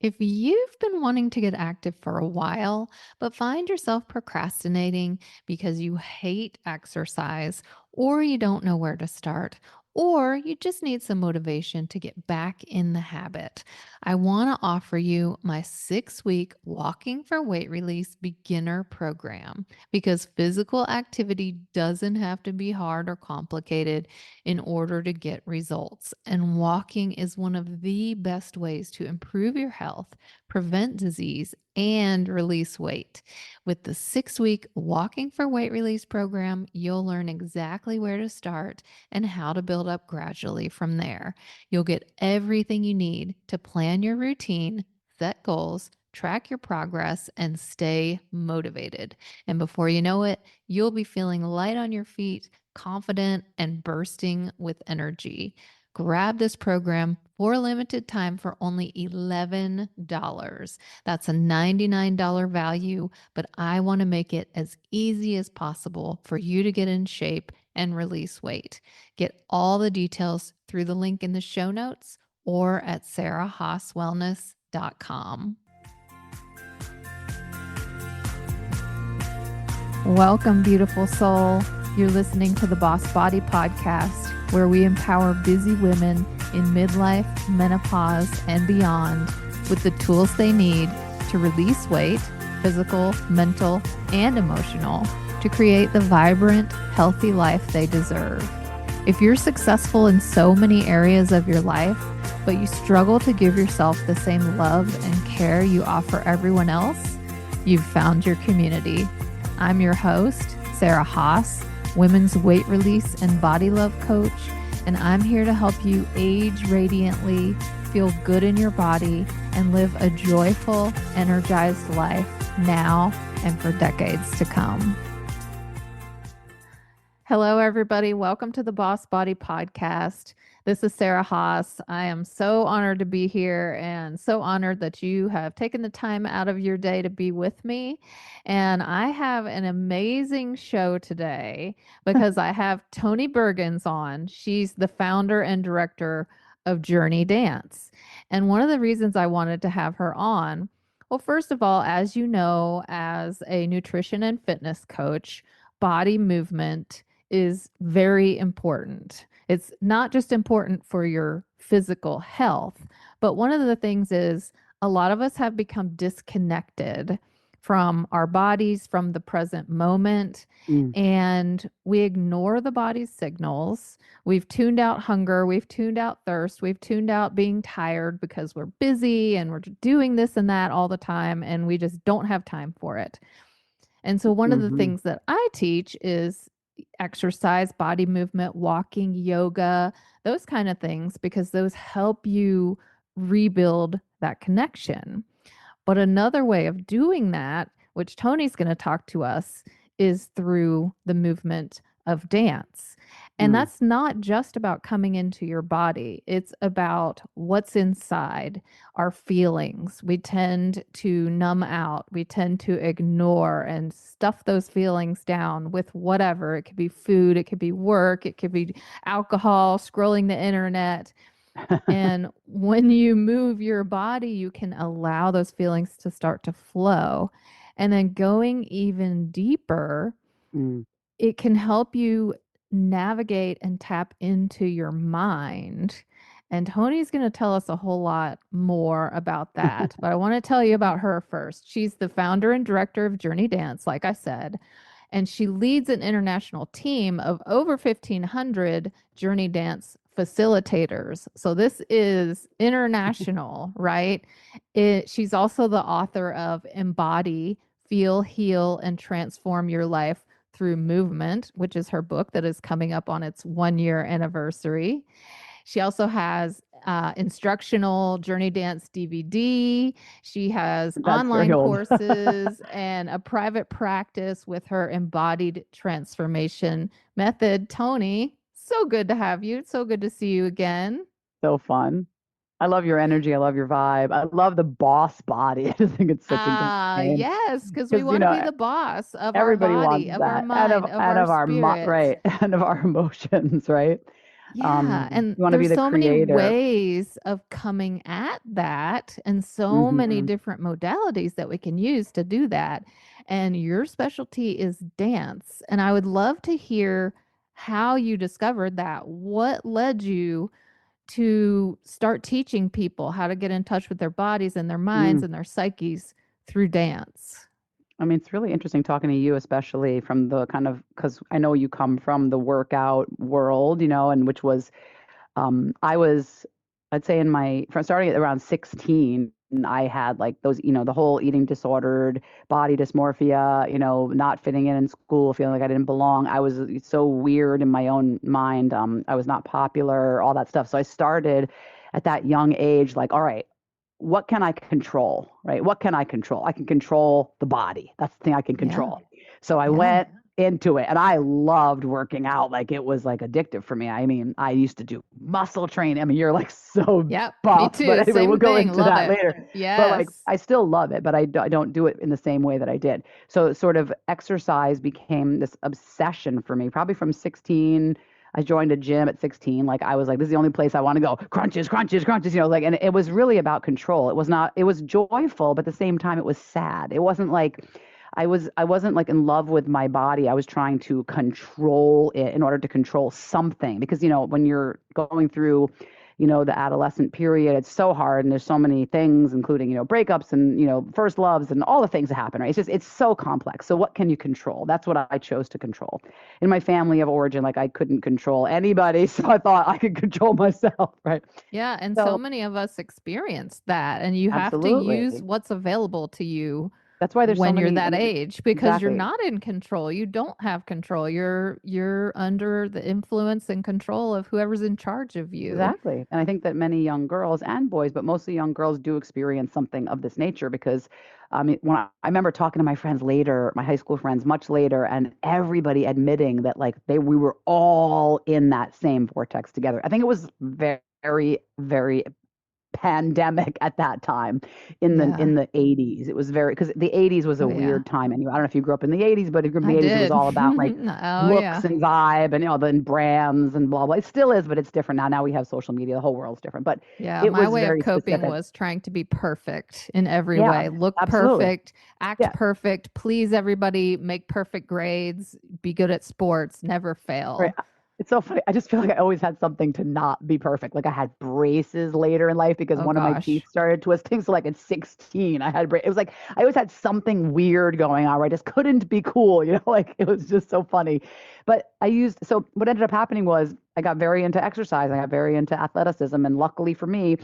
If you've been wanting to get active for a while, but find yourself procrastinating because you hate exercise, or you don't know where to start, or you just need some motivation to get back in the habit, I want to offer you my 6 week Walking for Weight Release beginner program because physical activity doesn't have to be hard or complicated in order to get results. And walking is one of the best ways to improve your health, prevent disease, and release weight. With the 6 week Walking for Weight Release program, you'll learn exactly where to start and how to build up gradually from there. You'll get everything you need to plan your routine, set goals, track your progress, and stay motivated. And before you know it, you'll be feeling light on your feet, confident, and bursting with energy. Grab this program for a limited time for only $11. That's a $99 value, but I want to make it as easy as possible for you to get in shape and release weight. Get all the details through the link in the show notes or at sarahhaaswellness.com. Welcome, beautiful soul. You're listening to the Boss Body Podcast, where we empower busy women in midlife, menopause, and beyond with the tools they need to release weight, physical, mental, and emotional, to create the vibrant, healthy life they deserve. If you're successful in so many areas of your life, but you struggle to give yourself the same love and care you offer everyone else, you've found your community. I'm your host, Sarah Haas, women's weight release and body love coach, and I'm here to help you age radiantly, feel good in your body, and live a joyful, energized life now and for decades to come. Hello, everybody. Welcome to the Boss Body Podcast. This is Sarah Haas. I am so honored to be here and so honored that you have taken the time out of your day to be with me. And I have an amazing show today because I have Toni Burgins on. She's the founder and director of JourneyDance. And one of the reasons I wanted to have her on, well, first of all, as you know, as a nutrition and fitness coach, body movement is very important. It's not just important for your physical health, but one of the things is a lot of us have become disconnected from our bodies, from the present moment, and we ignore the body's signals. We've tuned out hunger, we've tuned out thirst, we've tuned out being tired because we're busy and we're doing this and that all the time, and we just don't have time for it. And so one of the things that I teach is exercise, body movement, walking, yoga, those kind of things, because those help you rebuild that connection. But another way of doing that, which Toni's going to talk to us, is through the movement of dance. And that's not just about coming into your body. It's about what's inside, our feelings. We tend to numb out. We tend to ignore and stuff those feelings down with whatever. It could be food, it could be work, it could be alcohol, scrolling the internet. And when you move your body, you can allow those feelings to start to flow. And then going even deeper, it can help you navigate and tap into your mind. And Toni's going to tell us a whole lot more about that. But I want to tell you about her first. She's the founder and director of JourneyDance, like I said, and she leads an international team of over 1,500 JourneyDance facilitators. So this is international, right? She's also the author of Embody, Feel, Heal, and Transform Your Life Through Movement, which is her book that is coming up on its 1 year anniversary. She also has instructional JourneyDance DVD. She has online courses and a private practice with her embodied transformation method. Toni, so good to have you. It's so good to see you again. So fun. I love your energy. I love your vibe. I love the boss body. I just think it's such a great name. Yes, because we want to be the boss of our Everybody wants body, of our that mind, of our spirit. right, and of our emotions, right? Yeah, and You want to be there's the so many creator. ways of coming at that and so many Hmm. different modalities that we can use to do that. And your specialty is dance. And I would love to hear how you discovered that. What led you to start teaching people how to get in touch with their bodies and their minds Mm. and their psyches through dance? I mean, it's really interesting talking to you, especially from the kind of, because I know you come from the workout world, and which was I was, I'd say in from starting at around 16, I had like those, the whole eating disordered, body dysmorphia, not fitting in school, feeling like I didn't belong. I was so weird in my own mind. I was not popular, all that stuff. So I started at that young age, like, all right, what can I control, right? What can I control? I can control the body. That's the thing I can Yeah. control. So I Yeah. went into it and I loved working out. Like it was like addictive for me. I mean, I used to do muscle training. I mean, you're like so Yep. Me buff, but too. anyway, we'll Same go thing. into Love that it. later. But like, Yes. I still love it, but I don't do it in the same way that I did. So sort of exercise became this obsession for me, probably from 16. I joined a gym at 16. Like I was like, this is the only place I want to go. Crunches, crunches, crunches, like, and it was really about control. It was not, it was joyful, but at the same time, it was sad. It wasn't like, I wasn't like in love with my body. I was trying to control it in order to control something because when you're going through the adolescent period, it's so hard and there's so many things including breakups and first loves and all the things that happen, right? It's so complex. So what can you control? That's what I chose to control. In my family of origin, like I couldn't control anybody, so I thought I could control myself, right? Yeah, and so So many of us experience that, and you have to use absolutely. what's available to you That's why there's so when you're many, I that mean, age because you're exactly. not in control. You don't have control. You're under the influence and control of whoever's in charge of you. Exactly. And I think that many young girls and boys, but mostly young girls do experience something of this nature because I mean, I remember talking to my friends later, my high school friends much later, and everybody admitting that like we were all in that same vortex together. I think it was very, very pandemic at that time in the Yeah, 80s. It was very because the 80s was oh a yeah, weird time anyway. I don't know if you grew up in the 80s, but if you grew up in I the 80s, it was did. all about like Oh yeah, looks and vibe and the brands and blah blah. It still is, but it's different now. Now we have social media. The whole world's different, but yeah. it My was way of very coping specific. was trying to be perfect in every Yeah, way. Look absolutely. perfect, act Yeah. perfect, please everybody, make perfect grades, be good at sports, never Right. fail. It's so funny. I just feel like I always had something to not be perfect. Like I had braces later in life because Oh one of my teeth gosh. started twisting. So like at 16, I had it was like I always had something weird going on where I just couldn't be cool, like it was just so funny. But so what ended up happening was I got very into exercise. I got very into athleticism. And luckily for me,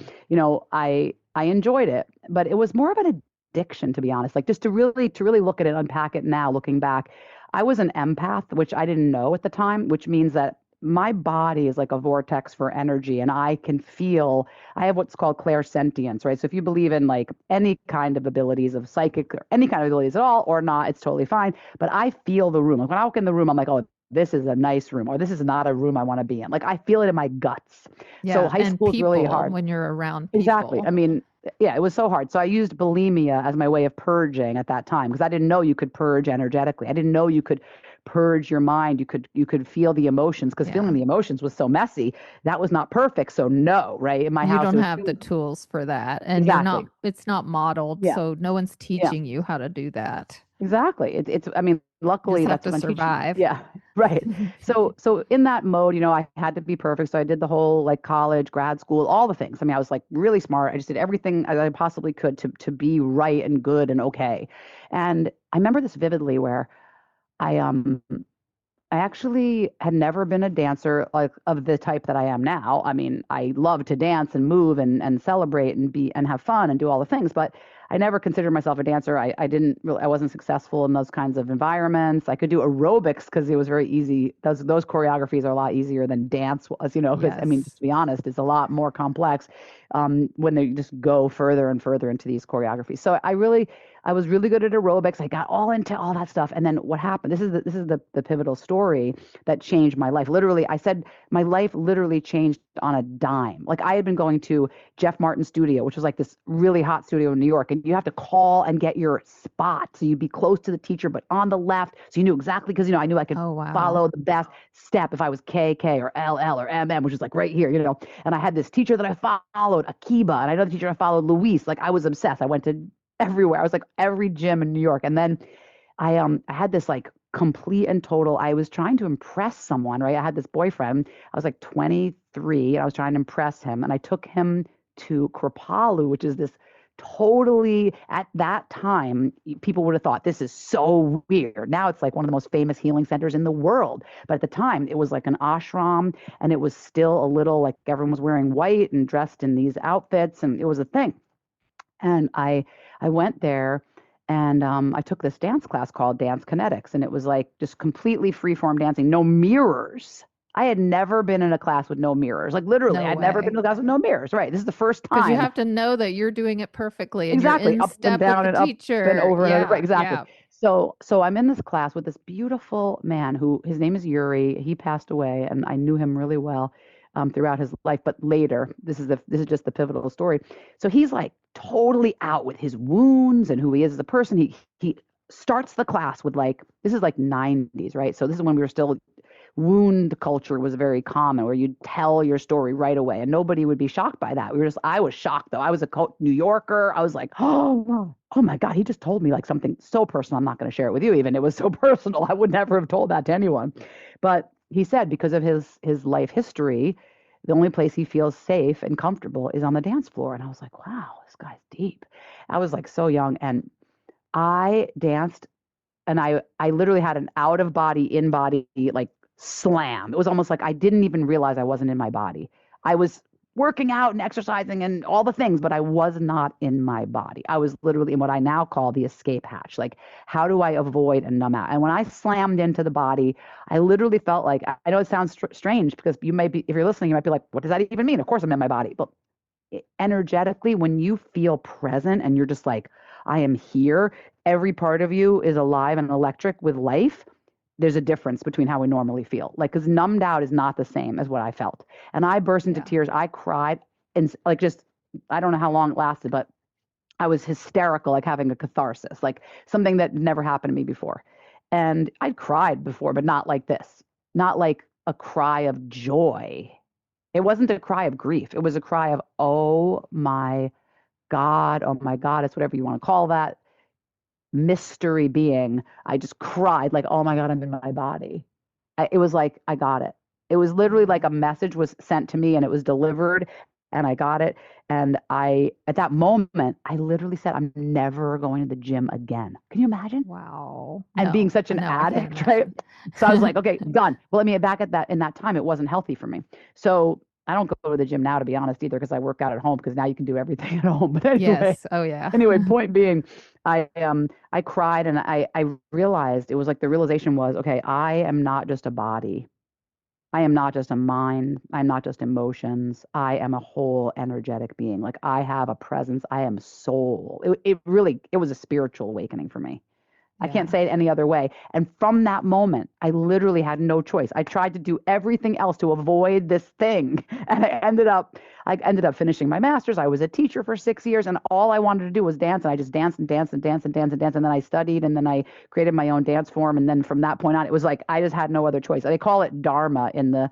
I enjoyed it. But it was more of an addiction, to be honest. Like just to really look at it, unpack it now, looking back. I was an empath, which I didn't know at the time, which means that my body is like a vortex for energy and I have what's called clairsentience, right? So if you believe in like any kind of abilities of psychic or any kind of abilities at all or not, it's totally fine. But I feel the room. Like when I walk in the room, I'm like, oh, this is a nice room or this is not a room I want to be in. Like I feel it in my guts. So Yeah, high and school is really people hard. when you're around Exactly. people. I mean, yeah, it was so hard. So I used bulimia as my way of purging at that time because I didn't know you could purge energetically. I didn't know you could purge your mind. You could feel the emotions because Yeah. feeling the emotions was so messy. That was not perfect. So no, right? In my You house, don't it was have the tools for that, and you're not exactly. it's not modeled, Yeah. so no one's Yeah. teaching you how to do that. Exactly. I mean, You just luckily have that's to what I'm teaching. survive. Yeah. Right. So in that mode, I had to be perfect. So I did the whole like college, grad school, all the things. I mean, I was like really smart. I just did everything I possibly could to be right and good and okay. And I remember this vividly where I I actually had never been a dancer like of the type that I am now. I mean, I love to dance and move and celebrate and be and have fun and do all the things, but I never considered myself a dancer. I didn't really, I wasn't successful in those kinds of environments. I could do aerobics because it was very easy. Those choreographies are a lot easier than dance was, because I mean, just Yes. to be honest, it's a lot more complex when they just go further and further into these choreographies. So I really I was really good at aerobics. I got all into all that stuff. And then what happened? This is the pivotal story that changed my life. Literally, I said my life literally changed on a dime. Like I had been going to Jeff Martin's studio, which was like this really hot studio in New York, and you have to call and get your spot. So you'd be close to the teacher, but on the left. So you knew exactly because I knew I could Oh, wow. follow the best step if I was KK or LL or MM, which is like right here. And I had this teacher that I followed, Akiba, and another teacher I followed, Luis. Like I was obsessed. I went to everywhere. I was like every gym in New York. And then I had this like complete and total. I was trying to impress someone, right? I had this boyfriend. I was like 23 and I was trying to impress him. And I took him to Kripalu, which is this totally at that time, people would have thought this is so weird. Now it's like one of the most famous healing centers in the world. But at the time, it was like an ashram and it was still a little like everyone was wearing white and dressed in these outfits. And it was a thing. And I went there and I took this dance class called Dance Kinetics, and it was like just completely free form dancing, no mirrors. I had never been in a class with no mirrors. Like literally, No I'd never been way. in a class with no mirrors. Right. This is the first Because you time. have to know that you're doing it perfectly and you're Exactly. in Up and step with down the and up and teacher. over and over. Right, Yeah, exactly. yeah. So I'm in this class with this beautiful man who his name is Yuri. He passed away, and I knew him really well throughout his life. But later, this is just the pivotal story. So he's like totally out with his wounds and who he is as a person. He starts the class with like this is like 90s, right? So this is when we were still wound culture was very common where you'd tell your story right away and nobody would be shocked by that. I was shocked though. I was a New Yorker. I was like, oh my God, he just told me like something so personal. I'm not going to share it with you even. It was so personal. I would never have told that to anyone. But he said because of his life history, the only place he feels safe and comfortable is on the dance floor. And I was like, wow, this guy's deep. I was like so young and I danced and I literally had an out of body, in body like slam. It was almost like I didn't even realize I wasn't in my body. I was working out and exercising and all the things, but I was not in my body. I was literally in what I now call the escape hatch. Like, how do I avoid and numb out? And when I slammed into the body, I literally felt like I know it sounds strange because you might be, if you're listening, you might be like, what does that even mean? Of course I'm in my body. But energetically, when you feel present and you're just like, I am here, every part of you is alive and electric with life. There's a difference between how we normally feel. Like, because numbed out is not the same as what I felt. And I burst into Yeah. tears. I cried and like just, I don't know how long it lasted, but I was hysterical, like having a catharsis, like something that never happened to me before. And I'd cried before, but not like this, not like a cry of joy. It wasn't a cry of grief. It was a cry of, oh my God, it's whatever you want to call that mystery being. I just cried like, oh my God, I'm in my body. It was like, I got it. It was literally like Mm. a message was sent to me and it was delivered and I got it. And at that moment, I literally said, I'm never going to the gym again. Can you imagine? Wow. And being No, such I an know. I can't addict, right? imagine. So I was like, okay, done. Well, I mean, back at that in that time, it wasn't healthy for me. So I don't go to the gym now, to be honest, either, because I work out at home because now you can do everything at home. But anyway, Yes. Oh, yeah. point being, I cried and I realized it was like the realization was, okay, I am not just a body. I am not just a mind. I'm not just emotions. I am a whole energetic being. Like I have a presence. I am soul. It really, it was a spiritual awakening for me. I can't Yeah. say it any other way. And from that moment, I literally had no choice. I tried to do everything else to avoid this thing. And I ended up finishing my master's. I was a teacher for 6 years and all I wanted to do was dance. And I just danced and danced and danced and danced and danced. And then I studied and then I created my own dance form. And then from that point on, it was like, I just had no other choice. They call it Dharma in the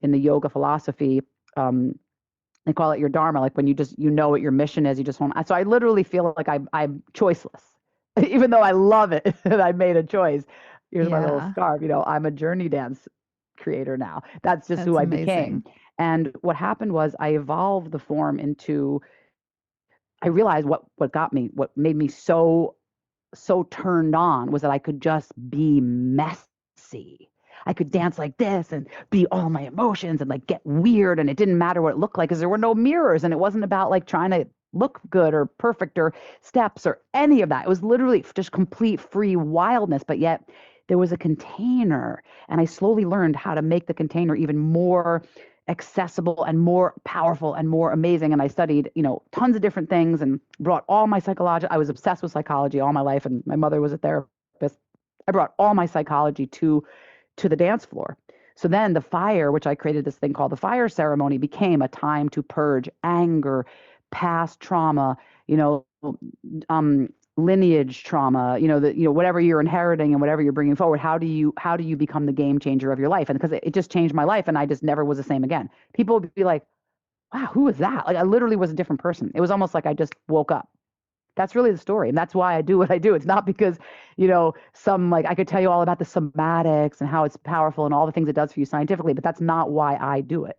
yoga philosophy. They call it your Dharma, like when you just, you know what your mission is. You just want, so I literally feel like I'm choiceless even though I love it and I made a choice. Here's my little Yeah. scarf. I'm a JourneyDance creator now. That's just who That's I became. amazing. And what happened was I evolved the form into, I realized what got me, what made me so turned on was that I could just be messy. I could dance like this and be all my emotions and like get weird. And it didn't matter what it looked like because there were no mirrors. And it wasn't about like trying to look good or perfect or steps or any of that. It was literally just complete free wildness. But yet there was a container. And I slowly learned how to make the container even more accessible and more powerful and more amazing. And I studied, tons of different things and brought all my psychology. I was obsessed with psychology all my life, and my mother was a therapist. I brought all my psychology to the dance floor. So then the fire, which I created this thing called the fire ceremony, became a time to purge anger, past trauma, you know, lineage trauma, whatever you're inheriting and whatever you're bringing forward. How do you become the game changer of your life? And because it just changed my life, and I just never was the same again. People would be like, "Wow, who is that?" Like I literally was a different person. It was almost like I just woke up. That's really the story. And that's why I do what I do. It's not because, some like I could tell you all about the somatics and how it's powerful and all the things it does for you scientifically, but that's not why I do it.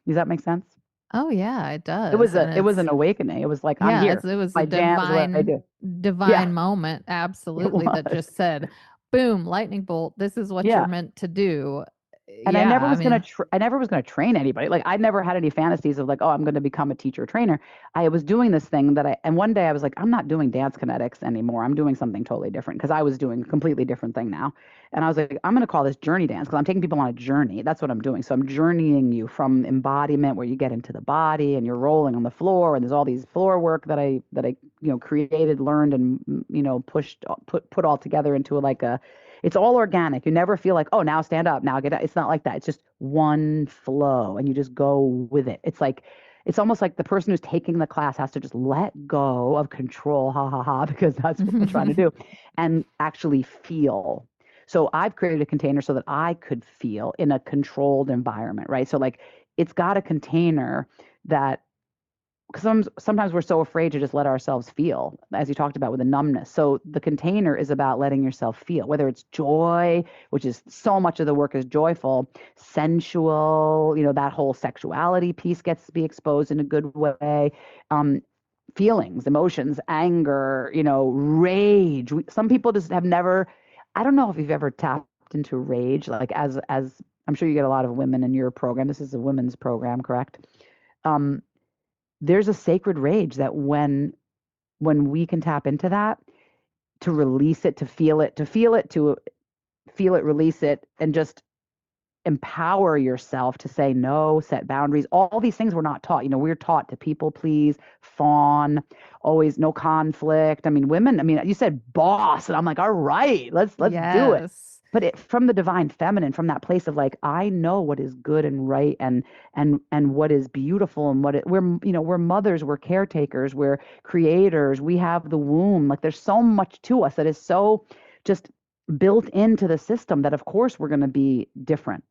Does that make sense? Oh yeah, it It was does. And a it was it's an awakening. It was like, I'm yeah, here. it was a My jam is what I do. Yeah, divine moment, it absolutely, that was. just said, boom, lightning bolt, this is what you're Yeah. meant to do. And Yeah, I mean, I never was gonna train anybody. Like I never had any fantasies of like, oh, I'm gonna become a teacher or trainer. I was doing this thing and one day I was like, I'm not doing dance kinetics anymore. I'm doing something totally different because I was doing a completely different thing now. And I was like, I'm gonna call this journey dance because I'm taking people on a journey. That's what I'm doing. So I'm journeying you from embodiment where you get into the body and you're rolling on the floor and there's all these floor work that I created, learned, and pushed put all together into like a it's all organic. You never feel like, oh, now stand up, now get up. It's not like that. It's just one flow and you just go with it. It's almost like the person who's taking the class has to just let go of control, ha ha ha, because that's what we're trying to do, and actually feel. So I've created a container so that I could feel in a controlled environment, right? So like it's got a container that because sometimes we're so afraid to just let ourselves feel, as you talked about with the numbness. So the container is about letting yourself feel, whether it's joy, which is so much of the work is joyful, sensual, that whole sexuality piece gets to be exposed in a good way. Um, Feelings, emotions, anger, rage. Some people just have never, I don't know if you've ever tapped into rage, like as I'm sure you get a lot of women in your program. This is a women's program, correct? Um, there's a sacred rage that when we can tap into that, to release it, to feel it, release it, and just empower yourself to say no, set boundaries. All these things we're not taught. We're taught to people please, fawn, always no conflict. I mean, women, I mean, you said boss, and I'm like, all right, let's do it. yes. But from the divine feminine, from that place of like, I know what is good and right and what is beautiful and we're mothers, we're caretakers, we're creators, we have the womb. Like there's so much to us that is so just built into the system that of course we're going to be different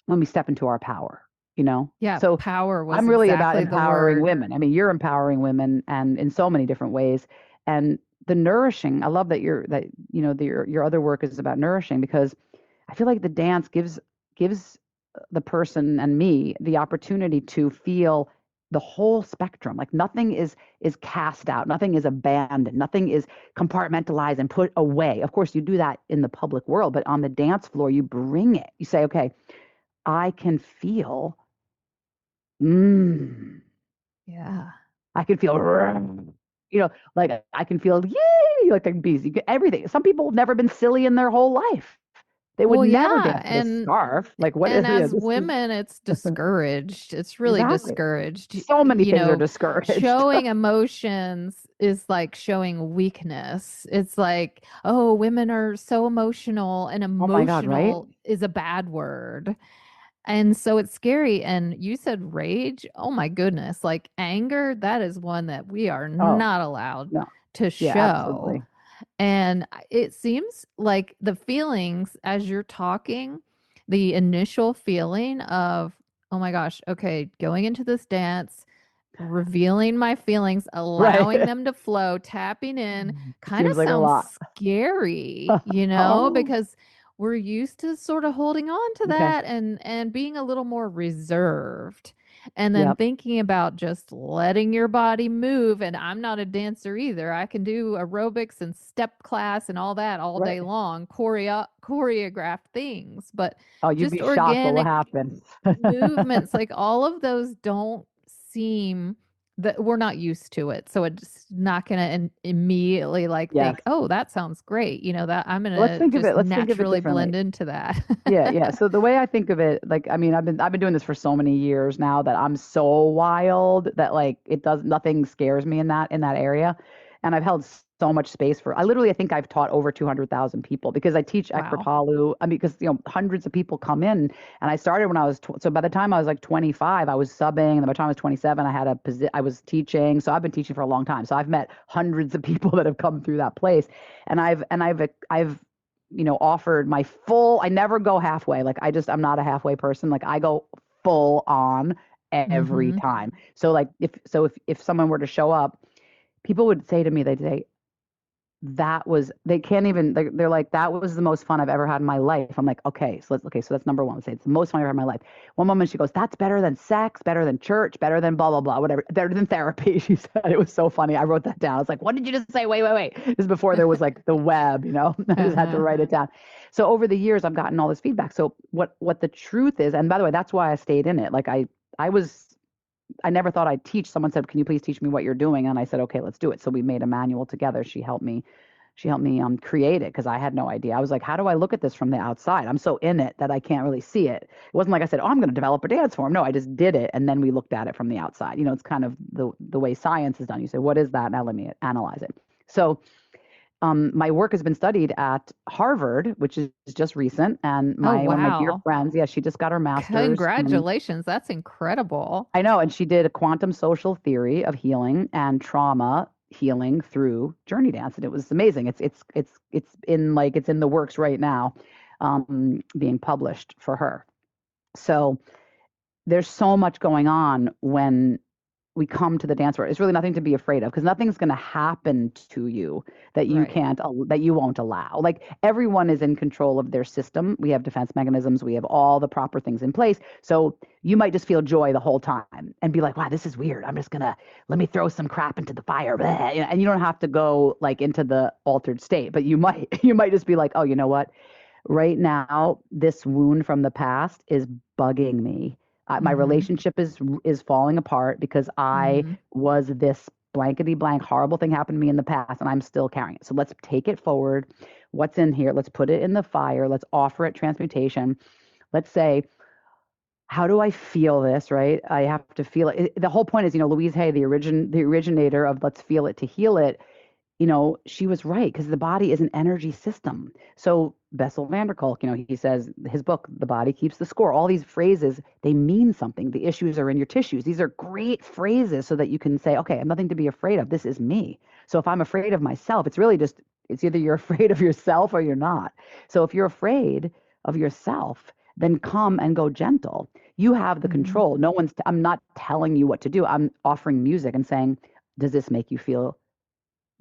when we step into our power, you know? Yeah, So power was I'm really about exactly the empowering word. women. I mean, you're empowering women and in so many different ways. And the nourishing, I love that your other work is about nourishing because I feel like the dance gives the person and me the opportunity to feel the whole spectrum. Like nothing is cast out, nothing is abandoned, nothing is compartmentalized and put away. Of course, you do that in the public world, but on the dance floor, you bring it. You say, okay, I can feel, mm, Yeah. I can feel, like I can feel, yay, like a bees. You get everything. Some people have never been silly in their whole life. They would Well, never yeah, dance with a scarf. Like what and is, as this is women, it's discouraged. It's really exactly. discouraged. So many things are discouraged. Showing emotions is like showing weakness. It's like, oh, women are so emotional, and Oh my God, right? emotional is a bad word. And so it's scary. And you said rage. Oh my goodness. Like anger, that is one that we are Oh, not allowed no. to Yeah, show. absolutely. And it seems like the feelings as you're talking, the initial feeling of, oh my gosh, okay, going into this dance, revealing my feelings, Right. allowing them to flow, tapping in, kind of Seems like a sounds lot. scary, Oh, because we're used to sort of holding on to okay. that and being a little more reserved. And then Yep. thinking about just letting your body move. And I'm not a dancer either. I can do aerobics and step class and all that all day Right. long, choreographed things, but Oh, you'd just be shocked what will organic happen. movements, like all of those don't seem that we're not used to it. So it's not going to immediately like Yes. think, oh, that sounds great. That I'm going Let's to think of just it. Let's think of it naturally differently. blend into that. Yeah, yeah. So the way I think of it, like, I mean, I've been doing this for so many years now that I'm so wild that like it does nothing scares me in that area, and I've held so much space for. I think I've taught over 200,000 people because I teach Wow. Ekpertalu. I mean, because hundreds of people come in, and I started when I was so by the time I was like 25, I was subbing, and by the time I was 27, I was teaching. So I've been teaching for a long time. So I've met hundreds of people that have come through that place, and I've offered my full, I never go halfway. Like I'm not a halfway person. Like I go full on every Mhm. time. So like if someone were to show up, people would say to me, they'd say, they can't even, they're like, that was the most fun I've ever had in my life. I'm like, okay, so that's number one. Let's say it's the most fun I've ever had in my life. One moment she goes, that's better than sex, better than church, better than blah, blah, blah, whatever, better than therapy. She said it was so funny. I wrote that down. I was like, what did you just say? Wait, wait, wait. This is before there was like the web, I just had to Uh-huh. write it down. So over the years, I've gotten all this feedback. So what the truth is, and by the way, that's why I stayed in it. Like I was I never thought I'd teach. Someone said, "Can you please teach me what you're doing?" And I said, "Okay, let's do it." So we made a manual together. She helped me create it because I had no idea. I was like, "How do I look at this from the outside? I'm so in it that I can't really see it." It wasn't like I said, "Oh, I'm going to develop a dance form." No, I just did it, and then we looked at it from the outside. It's kind of the way science is done. You say, "What is that?" Now let me analyze it. So my work has been studied at Harvard, which is just recent, and Oh, my one of my dear wow. friends, yeah, she just got her master's in. Congratulations. That's incredible. I know, and she did a quantum social theory of healing and trauma healing through JourneyDance, and it was amazing. It's in the works right now, being published for her. So there's so much going on when we come to the dance floor. It's really nothing to be afraid of because nothing's going to happen to you Right. that you won't allow. Like everyone is in control of their system. We have defense mechanisms. We have all the proper things in place. So you might just feel joy the whole time and be like, wow, this is weird. I'm just going to let me throw some crap into the fire. Blah. And you don't have to go like into the altered state, but you might, you might just be like, oh, you know what? Right now, this wound from the past is bugging me. My Mhm. relationship is falling apart because I Mhm. was this blankety blank horrible thing happened to me in the past, and I'm still carrying it. So let's take it forward. What's in here? Let's put it in the fire. Let's offer it transmutation. Let's say, how do I feel this? Right? I have to feel it. The whole point is, Louise Hay, the originator of Let's Feel It to Heal It, she was right because the body is an energy system. So Bessel van der Kolk, he says his book, The Body Keeps the Score. All these phrases, they mean something. The issues are in your tissues. These are great phrases so that you can say, okay, I'm nothing to be afraid of. This is me. So if I'm afraid of myself, it's either you're afraid of yourself or you're not. So if you're afraid of yourself, then come and go gentle. You have the Mhm. control. I'm not telling you what to do. I'm offering music and saying, does this make you feel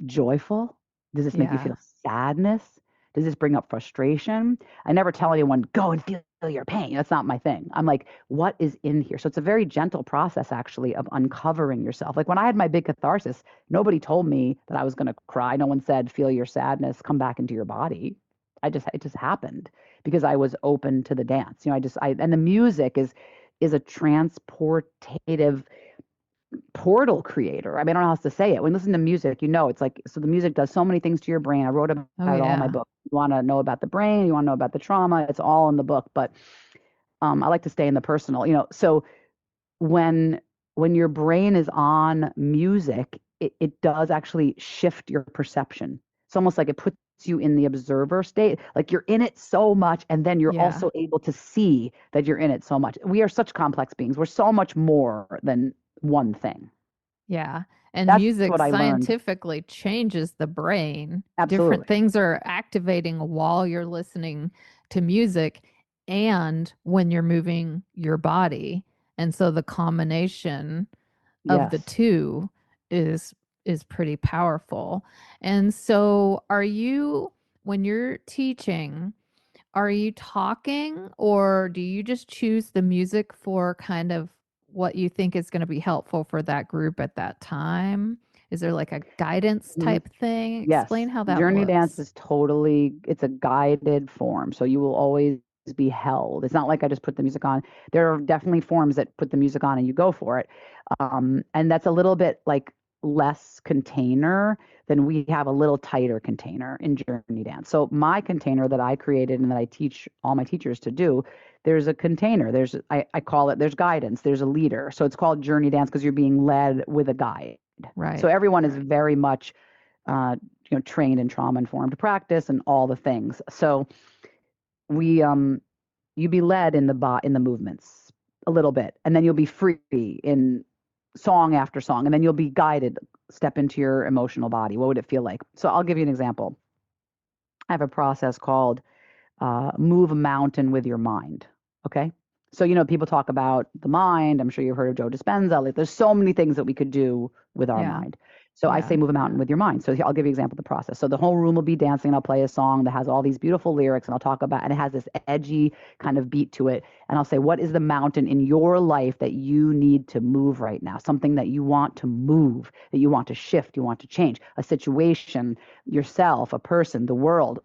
joyful? Does this make you Yeah. feel sadness? Does this bring up frustration? I never tell anyone, go and feel your pain. That's not my thing. I'm like, what is in here? So it's a very gentle process, actually, of uncovering yourself. Like when I had my big catharsis, nobody told me that I was going to cry. No one said, feel your sadness, come back into your body. It just happened because I was open to the dance. And the music is a transportative portal creator. I mean, I don't know how else to say it. When you listen to music, it's like, so the music does so many things to your brain. I wrote about Oh, it all in my yeah. book. You want to know about the brain, you want to know about the trauma, it's all in the book. But I like to stay in the personal, so when your brain is on music, it does actually shift your perception. It's almost like it puts you in the observer state. Like you're in it so much, and then you're Yeah. also able to see that you're in it so much. We are such complex beings. We're so much more than one thing. Yeah. And That's music what I learned. scientifically changes the brain. Different Absolutely. things are activating while you're listening to music and when you're moving your body. And so the combination of the Yes. two is is pretty powerful. And so are you when you're teaching, are you talking or do you just choose the music for kind of what you think is going to be helpful for that group at that time? Is there like a guidance Mhm. type thing? Yes. Explain how that Journey dance looks. is totally, it's a guided form. So you will always be held. It's not like I just put the music on. There are definitely forms that put the music on and you go for it. And that's a little bit like less container than we have a little tighter container in Journey Dance. So my container that I created and that I teach all my teachers to do, there's a container. I call it, there's guidance, there's a leader. So it's called Journey Dance because you're being led with a guide. So Right. everyone is very much uh, trained in trauma informed practice and all the things. So we you be led in the movements a little bit, and then you'll be free in song after song, and then you'll be guided. Step into your emotional body. What would it feel like? So I'll give you an example. I have a process called move a mountain with your mind. Okay. So, people talk about the mind. I'm sure you've heard of Joe Dispenza. Like, there's so many things that we could do with our Yeah. mind. So I Yeah. say move a mountain with your mind. So I'll give you an example of the process. So the whole room will be dancing and I'll play a song that has all these beautiful lyrics and I'll talk about, and it has this edgy kind of beat to it. And I'll say, what is the mountain in your life that you need to move right now? Something that you want to move, that you want to shift, you want to change, a situation, yourself, a person, the world.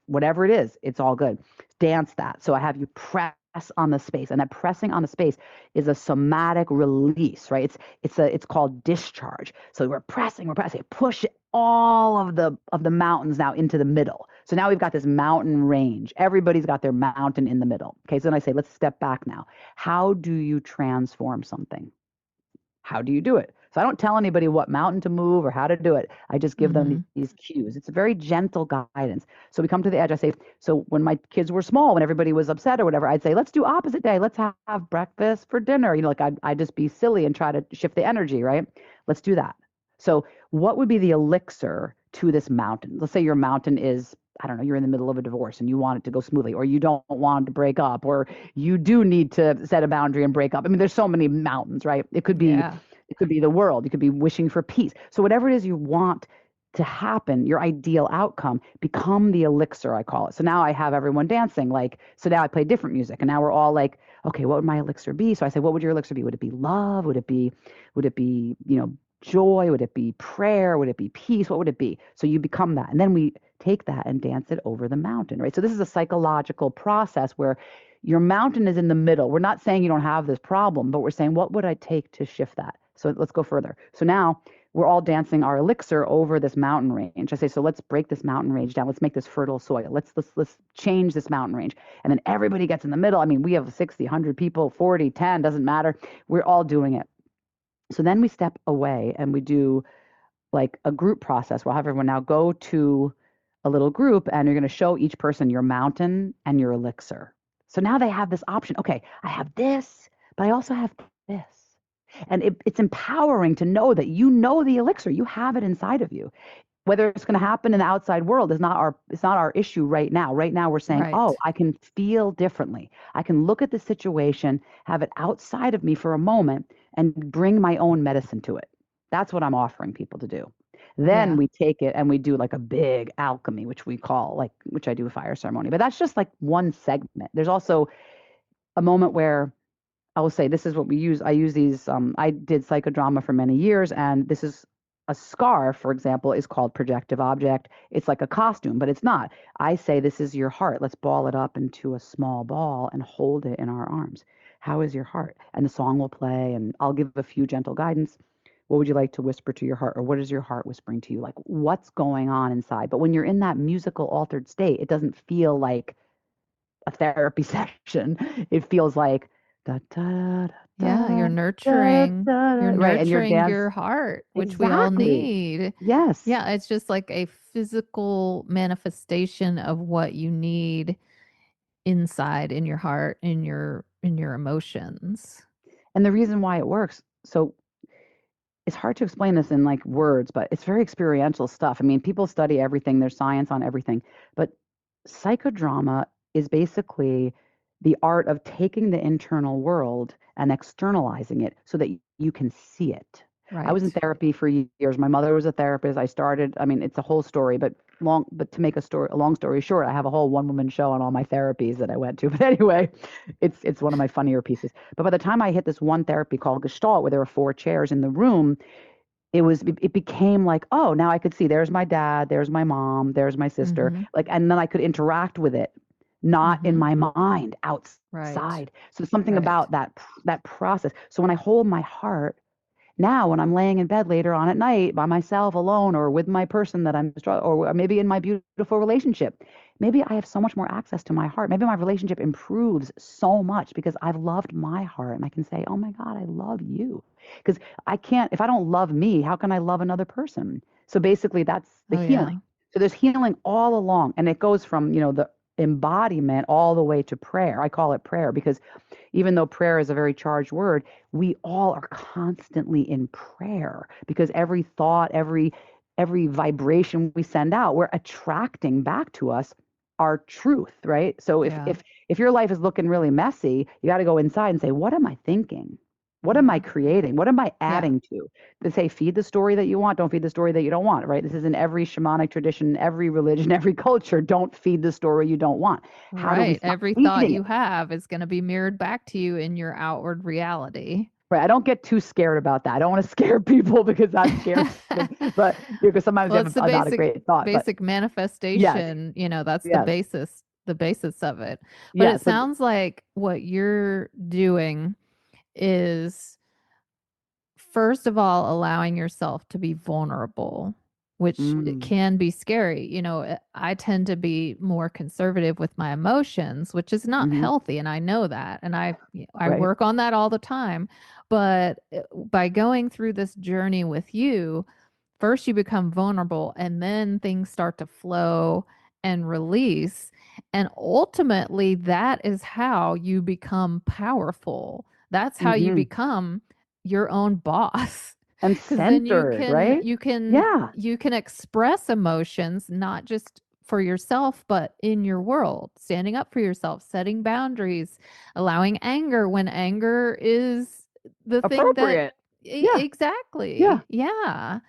Whatever it is, it's all good. Dance that. So I have you press on the space, and that pressing on the space is a somatic release, right? It's called discharge. So we're pressing, push all of the mountains now into the middle. So now we've got this mountain range. Everybody's got their mountain in the middle. Okay, so then I say, let's step back now. How do you transform something? How do you do it? So I don't tell anybody what mountain to move or how to do it. I just give them Mm-hmm. these cues. It's a very gentle guidance. So we come to the edge. I say, so when my kids were small, when everybody was upset or whatever, I'd say, let's do opposite day. Let's have breakfast for dinner. Like I'd just be silly and try to shift the energy, right? Let's do that. So what would be the elixir to this mountain? Let's say your mountain is, I don't know, you're in the middle of a divorce and you want it to go smoothly, or you don't want to break up, or you do need to set a boundary and break up. I mean, there's so many mountains, right? Yeah. It could be the world. You could be wishing for peace. So whatever it is you want to happen, your ideal outcome, become the elixir, I call it. So now I have everyone dancing. So now I play different music, and now we're all like, okay, what would my elixir be? So I say, what would your elixir be? Would it be love? Would it be, joy? Would it be prayer? Would it be peace? What would it be? So you become that. And then we take that and dance it over the mountain, right? So this is a psychological process where your mountain is in the middle. We're not saying you don't have this problem, but we're saying, what would I take to shift that? So let's go further. So now we're all dancing our elixir over this mountain range. I say, so let's break this mountain range down. Let's make this fertile soil. Let's change this mountain range. And then everybody gets in the middle. I mean, we have 60, 100 people, 40, 10, doesn't matter. We're all doing it. So then we step away and we do like a group process. We'll have everyone now go to a little group and you're going to show each person your mountain and your elixir. So now they have this option. Okay, I have this, but I also have this. And it's empowering to know that you know the elixir, you have it inside of you. Whether it's going to happen in the outside world is not our issue right now. Right now we're saying, oh, Right. I can feel differently. I can look at the situation, have it outside of me for a moment, and bring my own medicine to it. That's what I'm offering people to do. Then Yeah. we take it and we do like a big alchemy, which we call which I do a fire ceremony. But that's just like one segment. There's also a moment where I will say this is what we use. I use these. I did psychodrama for many years, and this is a scarf, for example, is called projective object. It's like a costume, but it's not. I say this is your heart. Let's ball it up into a small ball and hold it in our arms. How is your heart? And the song will play, and I'll give a few gentle guidance. What would you like to whisper to your heart, or what is your heart whispering to you? Like what's going on inside? But when you're in that musical altered state, it doesn't feel like a therapy session. It feels like da da Yeah. da da da You're da, right? And your nurturing dance your heart, which we all exactly. need. Yes. Yeah. It's just like a physical manifestation of what you need inside in your heart, in your emotions. And the reason why it works. So it's hard to explain this in like words, but it's very experiential stuff. I mean, people study everything, there's science on everything, but psychodrama is basically the art of taking the internal world and externalizing it so that you can see it. I was in Right. therapy for years. My mother was a therapist. I started, I mean, it's a whole story, but to make a long story short, I have a whole one woman show on all my therapies that I went to. But anyway, it's one of my funnier pieces. But by the time I hit this one therapy called Gestalt, where there were four chairs in the room, it became like, oh, now I could see there's my dad, there's my mom, there's my sister, Mhm. like, and then I could interact with it not in Mm-hmm. my mind, Right. outside. So something Right. about that process. So when I hold my heart, now, when I'm laying in bed later on at night by myself alone or with my person that I'm struggling, or maybe in my beautiful relationship, maybe I have so much more access to my heart. Maybe my relationship improves so much because I've loved my heart and I can say, oh my God, I love you. Because I can't, if I don't love me, how can I love another person? So basically, that's the Oh, healing. yeah. So there's healing all along, and it goes from, the embodiment all the way to prayer. I call it prayer because even though prayer is a very charged word, we all are constantly in prayer because every thought, every vibration we send out, we're attracting back to us our truth, right? So if Yeah. if if your life is looking really messy, you got to go inside and say, what am I thinking? What am I Yeah. creating? What am I Yeah. adding to? They say, feed the story that you want, don't feed the story that you don't want, right? This is in every shamanic tradition, every religion, every culture. Don't feed the story you don't want. How do we Right. stop Every thought feeding you it? have is going to be mirrored back to you in your outward reality. Right. I don't get too scared about that. I don't want to scare people because that scares them. But because sometimes Well, you it's have the not a basic great thought. But basic yes, manifestation, that's yes, the basis of it. But it yes. So, sounds like what you're doing is first of all allowing yourself to be vulnerable, which it mm, can be scary. I tend to be more conservative with my emotions, which is not hmm, healthy, and I know that, and I right. work on that all the time. But by going through this journey with you, first you become vulnerable and then things start to flow and release. And ultimately, that is how you become powerful. That's how you Hmm. become your own boss. And Because then centered, right? Yeah. you can express emotions not just for yourself but in your world, standing up for yourself, setting boundaries, allowing anger when anger is the thing that Appropriate. Yeah. Yeah. exactly. Yeah.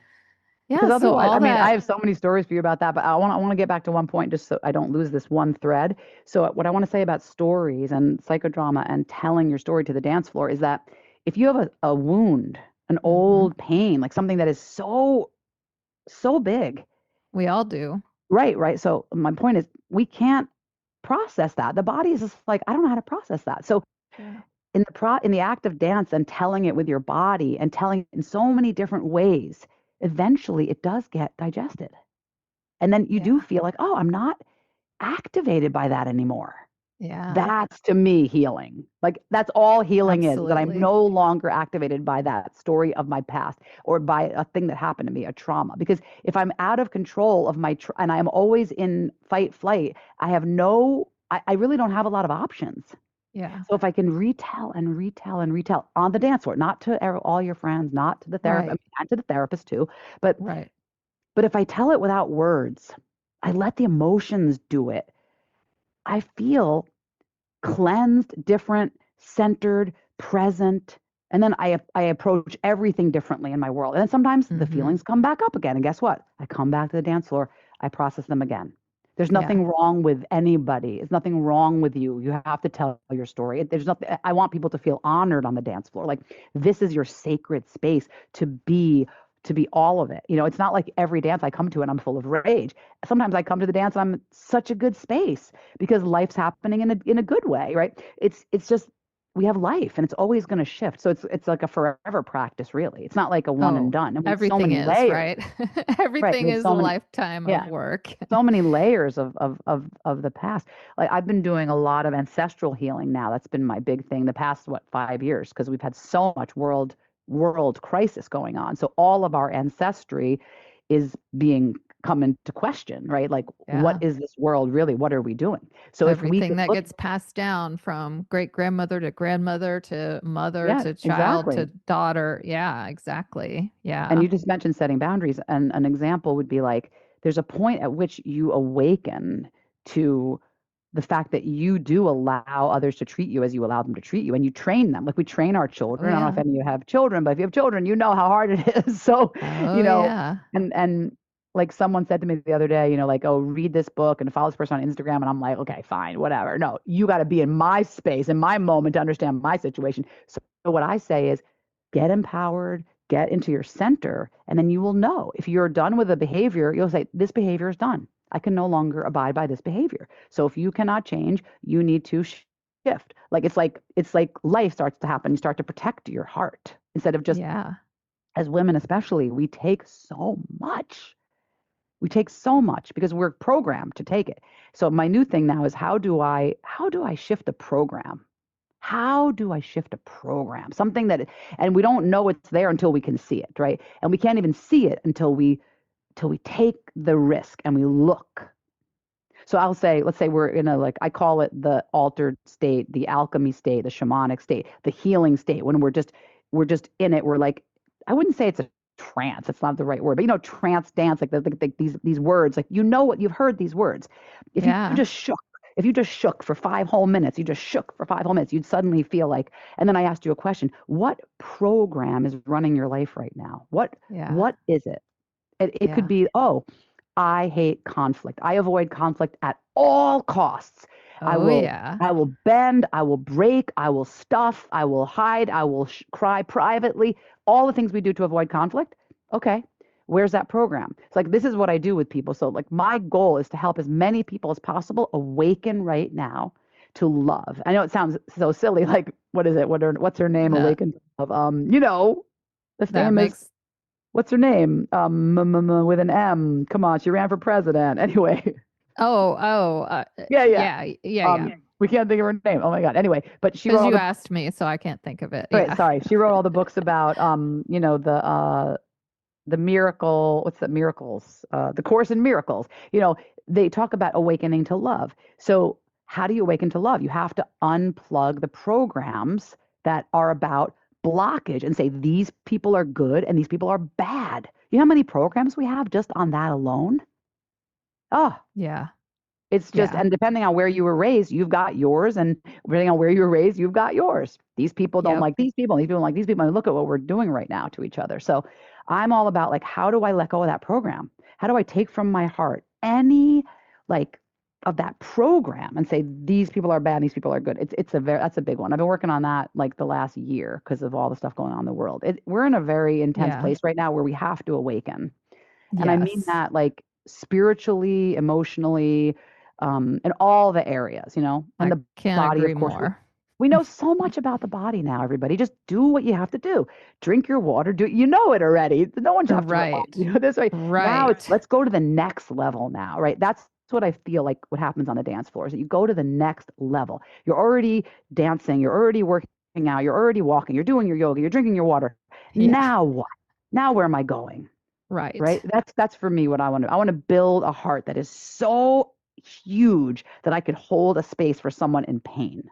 Because Yeah, so otherwise, all I mean, I that. have so many stories for you about that, but I want to get back to one point just so I don't lose this one thread. So what I want to say about stories and psychodrama and telling your story to the dance floor is that if you have a wound, an Mhm. old pain, like something that is so big, We all do. right, right. So my point is we can't process that. The body is just like, I don't know how to process that. So Yeah. in the act of dance and telling it with your body and telling it in so many different ways, eventually it does get digested. And then you do Yeah. feel like, oh, I'm not activated by that anymore. Yeah. That's to me healing. Like that's all healing is that I'm Absolutely. no longer activated by that story of my past or by a thing that happened to me, a trauma. Because if I'm out of control of and I am always in fight flight, I really don't have a lot of options. Yeah. So if I can retell and retell and retell on the dance floor, not to all your friends, not to the therapist, I Right. mean, and to the therapist too, but Right. but if I tell it without words, I let the emotions do it. I feel cleansed, different, centered, present. And then I approach everything differently in my world. And then sometimes the Mhm. feelings come back up again. And guess what? I come back to the dance floor, I process them again. There's Yeah. nothing wrong with anybody. There's nothing wrong with you. You have to tell your story. There's nothing, I want people to feel honored on the dance floor. Like this is your sacred space to be to be all of it. It's not like every dance I come to and I'm full of rage. Sometimes I come to the dance and I'm in such a good space because life's happening in a good way, right? It's just we have life and it's always going to shift. So it's like a forever practice, really. It's not like a one and Oh, done. And we have so everything many is, layers, right? right? We Everything have is a so many, lifetime of yeah, work. so many layers of the past. Like I've been doing a lot of ancestral healing now. That's been my big thing the past 5 years because we've had so much world crisis going on. So all of our ancestry is being come into question, right? Like what Yeah. is this world really? What are we doing? So if we Everything could that look, gets passed down from great grandmother to grandmother to mother yeah, to child to exactly. daughter. Yeah, exactly. And Yeah. you just mentioned setting boundaries. And an example would be like there's a point at which you awaken to the fact that you do allow others to treat you as you allow them to treat you. And you train them. Like we train our Oh, children. I don't know if yeah. any of you have children, but if you have children, you know how hard it is. So, Oh, you know, yeah. and like someone said to me the other day, like, oh, read this book and follow this person on Instagram. And I'm like, okay, fine, whatever. No, you got to be in my space, in my moment to understand my situation. So what I say is get empowered, get into your center, and then you will know if you're done with a behavior, you'll say, this behavior is done. I can no longer abide by this behavior. So if you cannot change, you need to shift. Like it's like life starts to happen. You start to protect your heart instead of just, Yeah. as women especially, we take so much. We take so much because we're programmed to take it. So my new thing now is how do I shift a program? How do I shift a program? Something that, and we don't know it's there until we can see it, right? And we can't even see it until we take the risk and we look. So I'll say, let's say we're in a, like, I call it the altered state, the alchemy state, the shamanic state, the healing state. When we're just in it. We're like, I wouldn't say it's a trance. It's not the right word, but trance dance, like these words, like, what you've heard these words. If you Yeah. just shook, if you just shook for 5 whole minutes, you just shook for 5 whole minutes, you'd suddenly feel like, and then I asked you a question, what program is running your life right now? What, Yeah. what is it? It could Yeah. be, oh, I hate conflict. I avoid conflict at all costs. I Oh, will yeah. I will bend, I will break, I will stuff, I will hide, I will cry privately. All the things we do to avoid conflict. Okay. Where's that program? It's like, this is what I do with people. So, like, my goal is to help as many people as possible awaken right now to love. I know it sounds so silly, like, what is it? What's her name? That Awaken to love. The that famous, makes what's her name? With an M. Come on, she ran for president. Anyway, yeah, yeah. yeah, yeah. We can't think of her name. Oh my God. Anyway, but she wrote Because all you the, asked me, so I can't think of it. right, Yeah. sorry. She wrote all the books about the miracle, what's the miracles? The Course in Miracles. They talk about awakening to love. So how do you awaken to love? You have to unplug the programs that are about blockage and say, these people are good and these people are bad. You know how many programs we have just on that alone? Oh, Yeah. it's just, Yeah. and depending on where you were raised, you've got yours, and depending on where you were raised, you've got yours. These people don't Yep. like these people, and these people don't like these people. And look at what we're doing right now to each other. So I'm all about, like, how do I let go of that program? How do I take from my heart any, like, of that program and say, these people are bad, these people are good? That's a big one. I've been working on that like the last year because of all the stuff going on in the world. We're in a very intense Yeah. place right now where we have to awaken. And I mean Yes. that, like, spiritually, emotionally, in all the areas, and I the can't body, of agree course. more. We know so much about the body now, everybody. Just do what you have to do. Drink your water. You know it already. No one should have to remind Right. you this way. Now it's, Right. let's go to the next level now, right? That's what I feel like what happens on the dance floor is that you go to the next level. You're already dancing. You're already working out. You're already walking. You're doing your yoga. You're drinking your water. Yeah. Now what? Now where am I going? Right? Right. That's for me what I want to. I want to build a heart that is so huge that I could hold a space for someone in pain.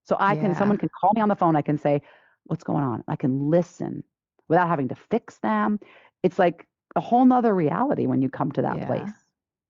So Yeah. someone can call me on the phone. I can say, what's going on? I can listen without having to fix them. It's like a whole nother reality when you come to that place.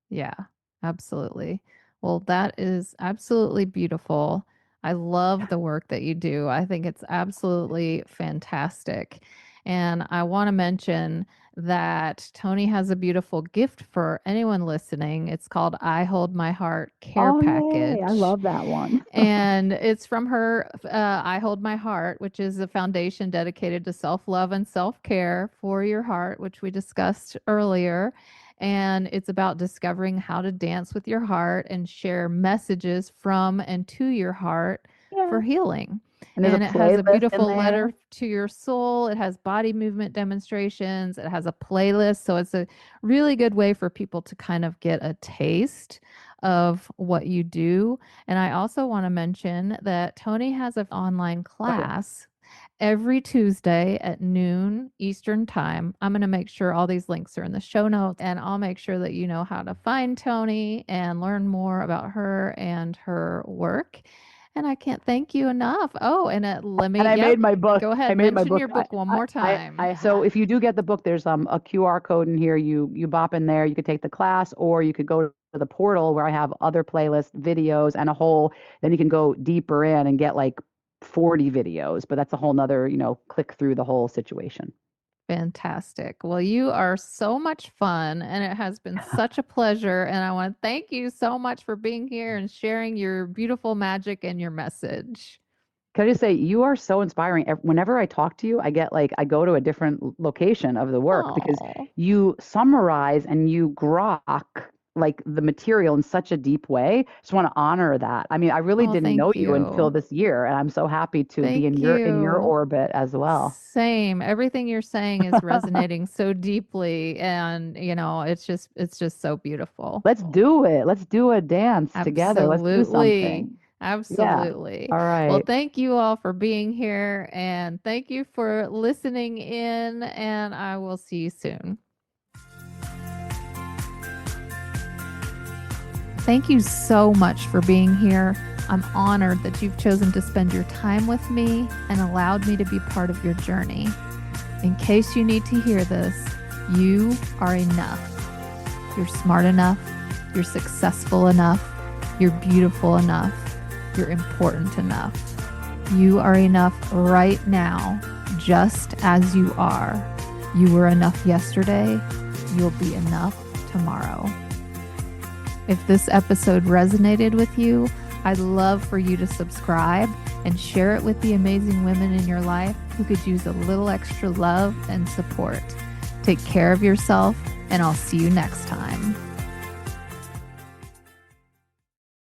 Yeah. Yeah, absolutely. Well, that is absolutely beautiful. I love the work that you do. I think it's absolutely fantastic. And I want to mention that Toni has a beautiful gift for anyone listening. It's called I Hold My Heart Care Oh, yay. I Package. love that one. And it's from her I Hold My Heart, which is a foundation dedicated to self love and self care for your heart, which we discussed earlier. And it's about discovering how to dance with your heart and share messages from and to your heart Yeah. for healing. And there's a And it has a playlist in beautiful there. letter to your soul. It has body movement demonstrations. It has a playlist. So it's a really good way for people to kind of get a taste of what you do. And I also want to mention that Toni has an online Oh, yeah. class every Tuesday at noon Eastern Time. I'm going to make sure all these links are in the show notes, and I'll make sure that you know how to find Toni and learn more about her and her work. And I can't thank you enough. Oh, and let And me, I yep, made my book. go I ahead, made my mention book. your book one more time. So if you do get the book, there's a QR code in here. You bop in there. You could take the class, or you could go to the portal where I have other playlists, videos, and a whole. Then you can go deeper in and get like 40 videos. But that's a whole nother, click through the whole situation. Fantastic. Well, you are so much fun, and it has been such a pleasure. And I want to thank you so much for being here and sharing your beautiful magic and your message. Can I just say, you are so inspiring. Whenever I talk to you, I go to a different location of the work because Oh, you summarize and you grok like the material in such a deep way. Just want to honor that. I mean, I really oh, didn't know thank you until you. this year, and I'm so happy to be Thank in your you. orbit as well. Same. Everything you're saying is resonating so deeply, and it's just so beautiful. Let's do it. Let's do a dance together. Let's do Absolutely. something. Yeah. Absolutely. All Well, right. thank you all for being here and thank you for listening in, and I will see you soon. Thank you so much for being here. I'm honored that you've chosen to spend your time with me and allowed me to be part of your journey. In case you need to hear this, you are enough. You're smart enough. You're successful enough. You're beautiful enough. You're important enough. You are enough right now, just as you are. You were enough yesterday. You'll be enough tomorrow. If this episode resonated with you, I'd love for you to subscribe and share it with the amazing women in your life who could use a little extra love and support. Take care of yourself, and I'll see you next time.